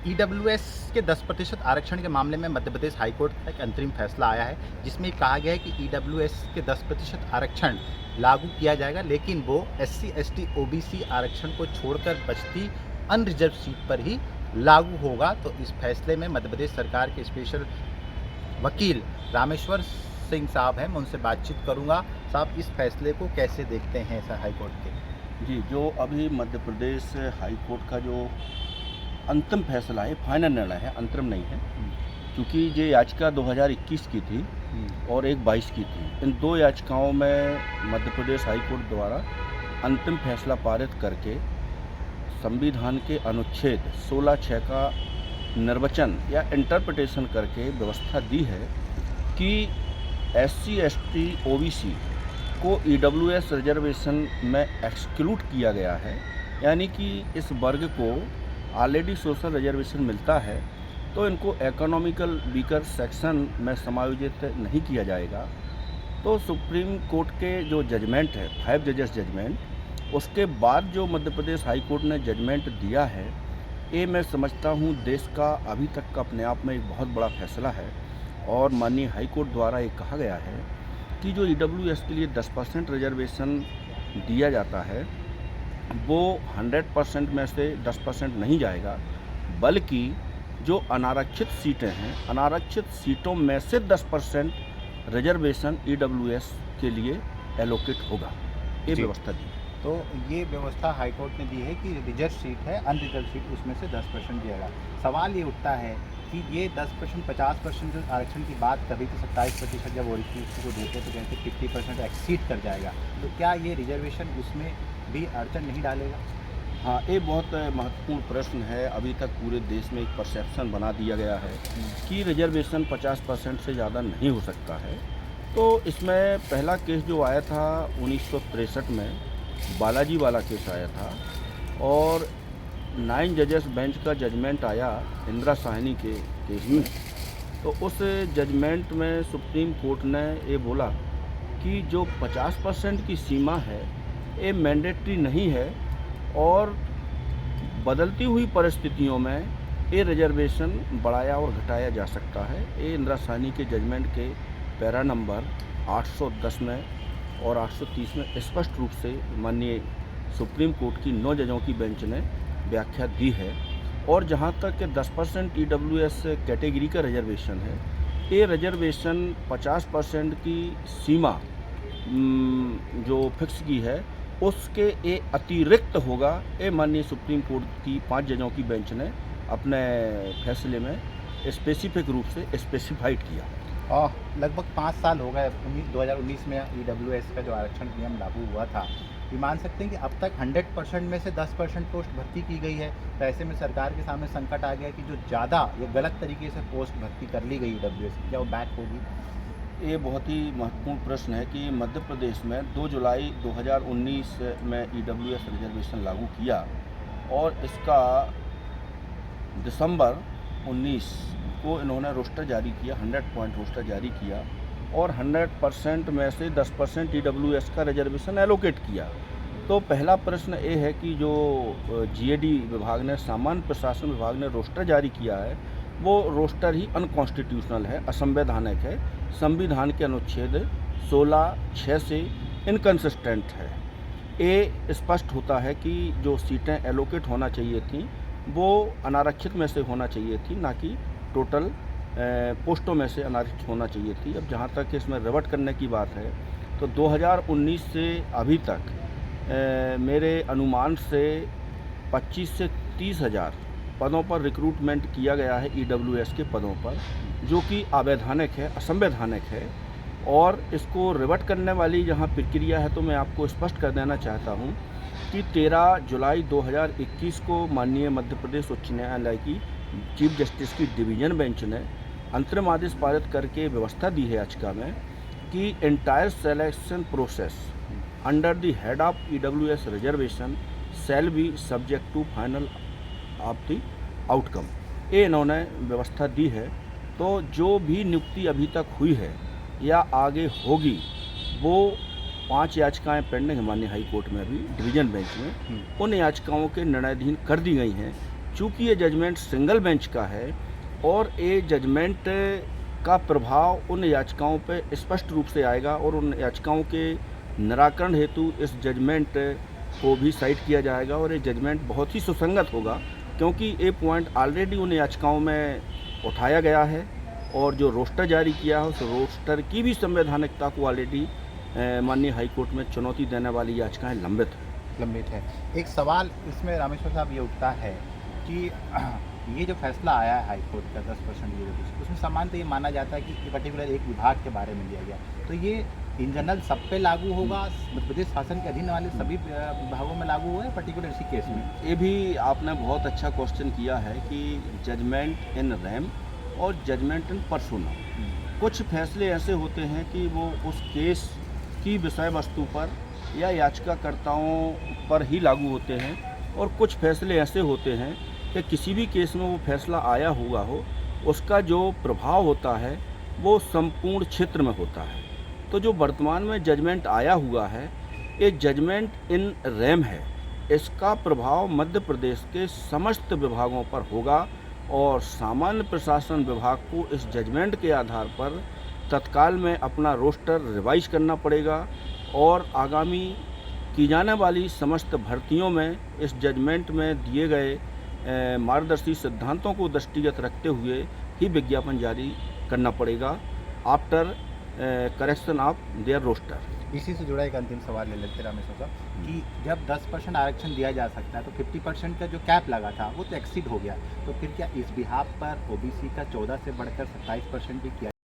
EWS के 10% आरक्षण के मामले में मध्य प्रदेश हाईकोर्ट का एक अंतरिम फैसला आया है, जिसमें कहा गया है कि ईडब्ल्यूएस के 10% आरक्षण लागू किया जाएगा, लेकिन वो एससी, एसटी, ओबीसी आरक्षण को छोड़कर बचती अनरिजर्व सीट पर ही लागू होगा। तो इस फैसले में मध्य प्रदेश सरकार के स्पेशल वकील रामेश्वर सिंह साहब हैं, मैं उनसे बातचीत करूंगा। साहब, इस फैसले को कैसे देखते हैं सर हाईकोर्ट के? जी, जो अभी मध्य प्रदेश हाई कोर्ट का जो अंतिम फैसला है, फाइनल निर्णय है, अंतरिम नहीं है, क्योंकि ये याचिका 2021 की थी और एक 22 की थी। इन दो याचिकाओं में मध्य प्रदेश हाई कोर्ट द्वारा अंतिम फैसला पारित करके संविधान के अनुच्छेद 16(6) का निर्वचन या इंटरप्रिटेशन करके व्यवस्था दी है कि एससी, एसटी, ओबीसी को ईडब्ल्यूएस रिजर्वेशन में एक्सक्लूड किया गया है, यानी कि इस वर्ग को ऑलरेडी सोशल रिजर्वेशन मिलता है, तो इनको इकोनॉमिकल वीकर सेक्शन में समायोजित नहीं किया जाएगा। तो सुप्रीम कोर्ट के जो जजमेंट है, 5 जजेस जजमेंट, उसके बाद जो मध्य प्रदेश हाई कोर्ट ने जजमेंट दिया है, ये मैं समझता हूँ देश का अभी तक का अपने आप में एक बहुत बड़ा फैसला है। और माननीय हाई कोर्ट द्वारा ये कहा गया है कि जो ईडब्ल्यूएस के लिए 10% रिजर्वेशन दिया जाता है, वो 100% में से 10% नहीं जाएगा, बल्कि जो अनारक्षित सीटें हैं, अनारक्षित सीटों में से 10% रिजर्वेशन ईडब्ल्यूएस के लिए एलोकेट होगा। ये व्यवस्था दी। तो ये व्यवस्था हाईकोर्ट ने दी है कि रिजर्व सीट है, अनरिजर्व सीट, उसमें से 10% दिएगा। सवाल ये उठता है कि ये 10%, 50% जो आरक्षण की बात कर रही थी, 27% जब ओबीसी को देते तो कहते 50% एक्सीड कर जाएगा, तो क्या ये रिजर्वेशन उसमें भी अड़चन नहीं डालेगा? हाँ, ये बहुत महत्वपूर्ण प्रश्न है। अभी तक पूरे देश में एक परसेप्शन बना दिया गया है कि रिजर्वेशन 50% से ज़्यादा नहीं हो सकता है। तो इसमें पहला केस जो आया था 1963 में, बालाजी वाला केस आया था, और 9 जजेस बेंच का जजमेंट आया इंदिरा साहनी के केस में। तो उस जजमेंट में सुप्रीम कोर्ट ने ये बोला कि जो 50% की सीमा है, ये मैंडेटरी नहीं है, और बदलती हुई परिस्थितियों में ये रिजर्वेशन बढ़ाया और घटाया जा सकता है। ये इंदिरा साहनी के जजमेंट के पैरा नंबर 810 में और 830 में स्पष्ट रूप से माननीय सुप्रीम कोर्ट की 9 जजों की बेंच ने व्याख्या दी है। और जहाँ तक 10% ईडब्ल्यूएस कैटेगरी का रिजर्वेशन है, ये रिजर्वेशन 50% की सीमा जो फिक्स की है, उसके ये अतिरिक्त होगा। ये माननीय सुप्रीम कोर्ट की 5 जजों की बेंच ने अपने फैसले में स्पेसिफिक रूप से स्पेसिफाइड किया। लगभग 5 साल हो गए, 2019 में ईडब्ल्यूएस का जो आरक्षण नियम लागू हुआ था। ये मान सकते हैं कि अब तक 100% में से 10% पोस्ट भर्ती की गई है, तो ऐसे में सरकार के सामने संकट आ गया कि जो ज़्यादा या गलत तरीके से पोस्ट भर्ती कर ली गई ईडब्ल्यूएस की, क्या वो बैक होगी? ये बहुत ही महत्वपूर्ण प्रश्न है कि मध्य प्रदेश में 2 जुलाई 2019 में ईडब्ल्यूएस रिजर्वेशन लागू किया, और इसका दिसंबर 19 को इन्होंने रोस्टर जारी किया, 100 पॉइंट रोस्टर जारी किया, और 100% में से 10% ईडब्ल्यूएस का रिजर्वेशन एलोकेट किया। तो पहला प्रश्न ये है कि जो जीएडी विभाग ने, सामान्य प्रशासन विभाग ने रोस्टर जारी किया है, वो रोस्टर ही अनकॉन्स्टिट्यूशनल है, असंवैधानिक है, संविधान के अनुच्छेद 16(6) से इनकन्सिस्टेंट है। ये स्पष्ट होता है कि जो सीटें एलोकेट होना चाहिए थी, वो अनारक्षित में से होना चाहिए थी, ना कि टोटल पोस्टों में से अनारक्षित होना चाहिए थी। अब जहाँ तक इसमें रिवर्ट करने की बात है, तो 2019 से अभी तक मेरे अनुमान से 25 से 30 हज़ार पदों पर रिक्रूटमेंट किया गया है ईडब्ल्यूएस के पदों पर, जो कि अवैधानिक है, असंवैधानिक है। और इसको रिवर्ट करने वाली जहाँ प्रक्रिया है, तो मैं आपको स्पष्ट कर देना चाहता हूँ कि 13 जुलाई 2021 को माननीय मध्य प्रदेश उच्च न्यायालय की चीफ जस्टिस की डिवीज़न बेंच ने अंतरिम आदेश पारित करके व्यवस्था दी है याचिका में कि entire selection process under the head of EWS reservation shall be subject to final of the outcome. ये इन्होंने व्यवस्था दी है। तो जो भी नियुक्ति अभी तक हुई है या आगे होगी, वो 5 याचिकाएं पेंडिंग है माननीय हाई कोर्ट में, अभी डिवीज़न बेंच में। उन याचिकाओं के निर्णयाधीन कर दी गई हैं, चूँकि ये जजमेंट सिंगल बेंच का है और ये जजमेंट का प्रभाव उन याचिकाओं पे स्पष्ट रूप से आएगा और उन याचिकाओं के निराकरण हेतु इस जजमेंट को भी साइट किया जाएगा और ये जजमेंट बहुत ही सुसंगत होगा, क्योंकि ये पॉइंट ऑलरेडी उन याचिकाओं में उठाया गया है और जो रोस्टर जारी किया है उस रोस्टर की भी संवैधानिकता को ऑलरेडी माननीय हाईकोर्ट में चुनौती देने वाली याचिकाएं लंबित है। एक सवाल इसमें रामेश्वर साहब ये उठता है कि ये जो फैसला आया है हाई कोर्ट का 10% उसमें सामान्यतः ये माना जाता है कि पर्टिकुलर एक विभाग के बारे में लिया गया, तो ये इन जनरल सब पे लागू होगा, मध्य प्रदेश शासन के अधीन वाले सभी विभागों में लागू हुआ है पर्टिकुलर इसी केस में? ये भी आपने बहुत अच्छा क्वेश्चन किया है कि जजमेंट इन रेम और जजमेंट इन पर्सोना, कुछ फैसले ऐसे होते हैं कि वो उस केस की विषय वस्तु पर या याचिकाकर्ताओं पर ही लागू होते हैं और कुछ फैसले ऐसे होते हैं कि किसी भी केस में वो फैसला आया हुआ हो उसका जो प्रभाव होता है वो संपूर्ण क्षेत्र में होता है। तो जो वर्तमान में जजमेंट आया हुआ है ये जजमेंट इन रेम है, इसका प्रभाव मध्य प्रदेश के समस्त विभागों पर होगा और सामान्य प्रशासन विभाग को इस जजमेंट के आधार पर तत्काल में अपना रोस्टर रिवाइज करना पड़ेगा और आगामी की जाने वाली समस्त भर्तियों में इस जजमेंट में दिए गए मार्गदर्शी सिद्धांतों को दृष्टिगत रखते हुए ही विज्ञापन जारी करना पड़ेगा after correction of their roster. इसी से जुड़ा एक अंतिम सवाल ले लेते रामेश्वर साहब कि जब 10% आरक्षण दिया जा सकता है तो 50% का जो कैप लगा था वो तो एक्सीड हो गया, तो फिर क्या इस बिहाफ पर ओबीसी का 14 से बढ़कर 27% भी किया